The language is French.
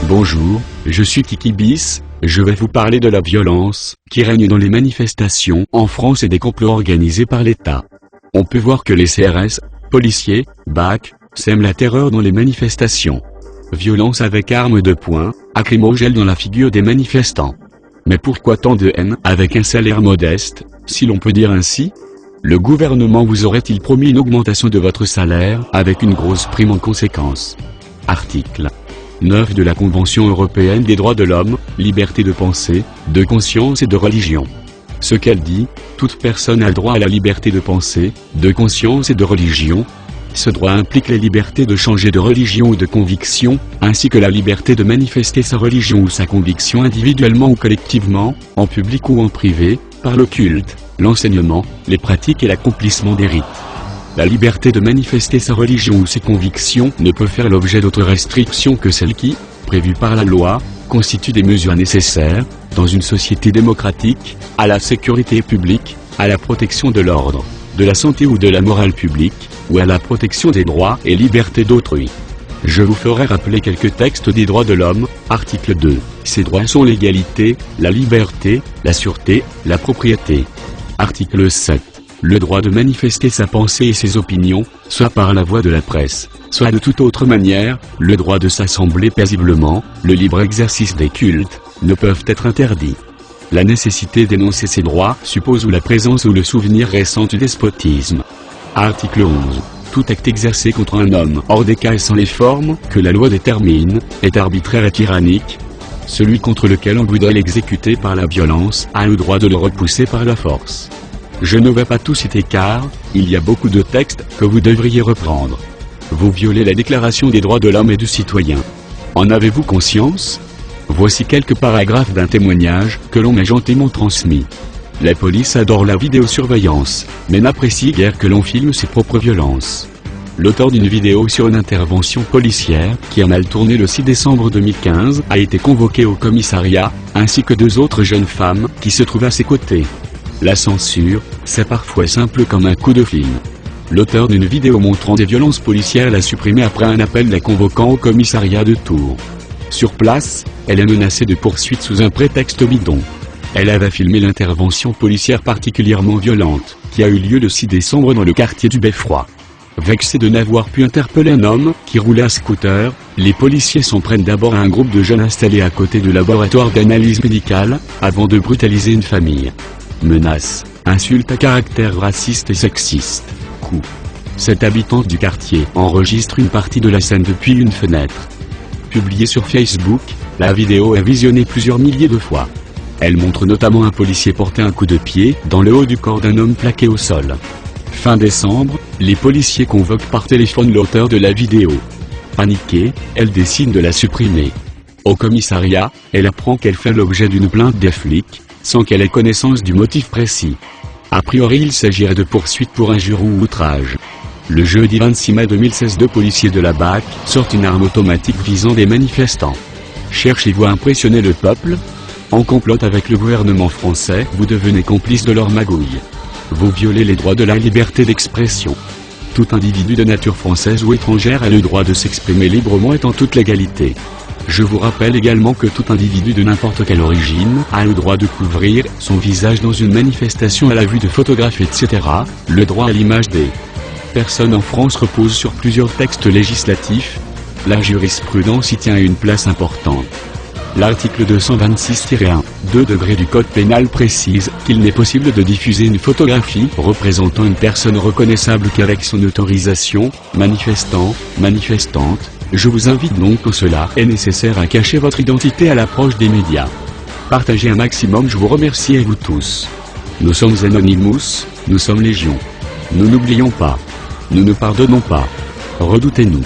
Bonjour, je suis Kiki Bis, je vais vous parler de la violence qui règne dans les manifestations en France et des complots organisés par l'État. On peut voir que les CRS, policiers, BAC, sèment la terreur dans les manifestations. Violence avec armes de poing, lacrymogènes dans la figure des manifestants. Mais pourquoi tant de haine avec un salaire modeste, si l'on peut dire ainsi? Le gouvernement vous aurait-il promis une augmentation de votre salaire avec une grosse prime en conséquence? Article 9 de la Convention européenne des droits de l'homme, liberté de pensée, de conscience et de religion. Ce qu'elle dit, toute personne a le droit à la liberté de pensée, de conscience et de religion. Ce droit implique la liberté de changer de religion ou de conviction, ainsi que la liberté de manifester sa religion ou sa conviction individuellement ou collectivement, en public ou en privé, par le culte, l'enseignement, les pratiques et l'accomplissement des rites. La liberté de manifester sa religion ou ses convictions ne peut faire l'objet d'autres restrictions que celles qui, prévues par la loi, constituent des mesures nécessaires, dans une société démocratique, à la sécurité publique, à la protection de l'ordre, de la santé ou de la morale publique, ou à la protection des droits et libertés d'autrui. Je vous ferai rappeler quelques textes des droits de l'homme. Article 2. Ces droits sont l'égalité, la liberté, la sûreté, la propriété. Article 7. Le droit de manifester sa pensée et ses opinions, soit par la voie de la presse, soit de toute autre manière, le droit de s'assembler paisiblement, le libre exercice des cultes, ne peuvent être interdits. La nécessité d'énoncer ces droits suppose la présence ou le souvenir récent du despotisme. Article 11. Tout acte exercé contre un homme hors des cas et sans les formes que la loi détermine, est arbitraire et tyrannique. Celui contre lequel on voudrait l'exécuter par la violence a le droit de le repousser par la force. Je ne vais pas tout citer car, il y a beaucoup de textes que vous devriez reprendre. Vous violez la Déclaration des droits de l'homme et du citoyen. En avez-vous conscience? Voici quelques paragraphes d'un témoignage que l'on m'a gentiment transmis. La police adore la vidéosurveillance, mais n'apprécie guère que l'on filme ses propres violences. L'auteur d'une vidéo sur une intervention policière qui a mal tourné le 6 décembre 2015 a été convoqué au commissariat, ainsi que deux autres jeunes femmes qui se trouvent à ses côtés. La censure, c'est parfois simple comme un coup de fil. L'auteur d'une vidéo montrant des violences policières l'a supprimée après un appel la convoquant au commissariat de Tours. Sur place, elle est menacée de poursuites sous un prétexte bidon. Elle avait filmé l'intervention policière particulièrement violente, qui a eu lieu le 6 décembre dans le quartier du Beffroi. Vexés de n'avoir pu interpeller un homme qui roulait à scooter, les policiers s'en prennent d'abord à un groupe de jeunes installés à côté du laboratoire d'analyse médicale, avant de brutaliser une famille. Menaces, insultes à caractère raciste et sexiste, coups. Cette habitante du quartier enregistre une partie de la scène depuis une fenêtre. Publiée sur Facebook, la vidéo est visionnée plusieurs milliers de fois. Elle montre notamment un policier porter un coup de pied dans le haut du corps d'un homme plaqué au sol. Fin décembre, les policiers convoquent par téléphone l'auteur de la vidéo. Paniquée, elle décide de la supprimer. Au commissariat, elle apprend qu'elle fait l'objet d'une plainte des flics, sans qu'elle ait connaissance du motif précis. A priori il s'agirait de poursuites pour injure ou outrage. Le jeudi 26 mai 2016, deux policiers de la BAC sortent une arme automatique visant des manifestants. Cherchez-vous à impressionner le peuple? En complote avec le gouvernement français, vous devenez complice de leur magouille. Vous violez les droits de la liberté d'expression. Tout individu de nature française ou étrangère a le droit de s'exprimer librement et en toute légalité. Je vous rappelle également que tout individu de n'importe quelle origine a le droit de couvrir son visage dans une manifestation à la vue de photographes, etc. Le droit à l'image des personnes en France repose sur plusieurs textes législatifs. La jurisprudence y tient une place importante. L'article 226-1, 2° du Code pénal précise qu'il n'est possible de diffuser une photographie représentant une personne reconnaissable qu'avec son autorisation. Manifestant, manifestante, je vous invite donc que cela est nécessaire à cacher votre identité à l'approche des médias. Partagez un maximum, je vous remercie et vous tous. Nous sommes Anonymous, nous sommes Légion. Nous n'oublions pas. Nous ne pardonnons pas. Redoutez-nous.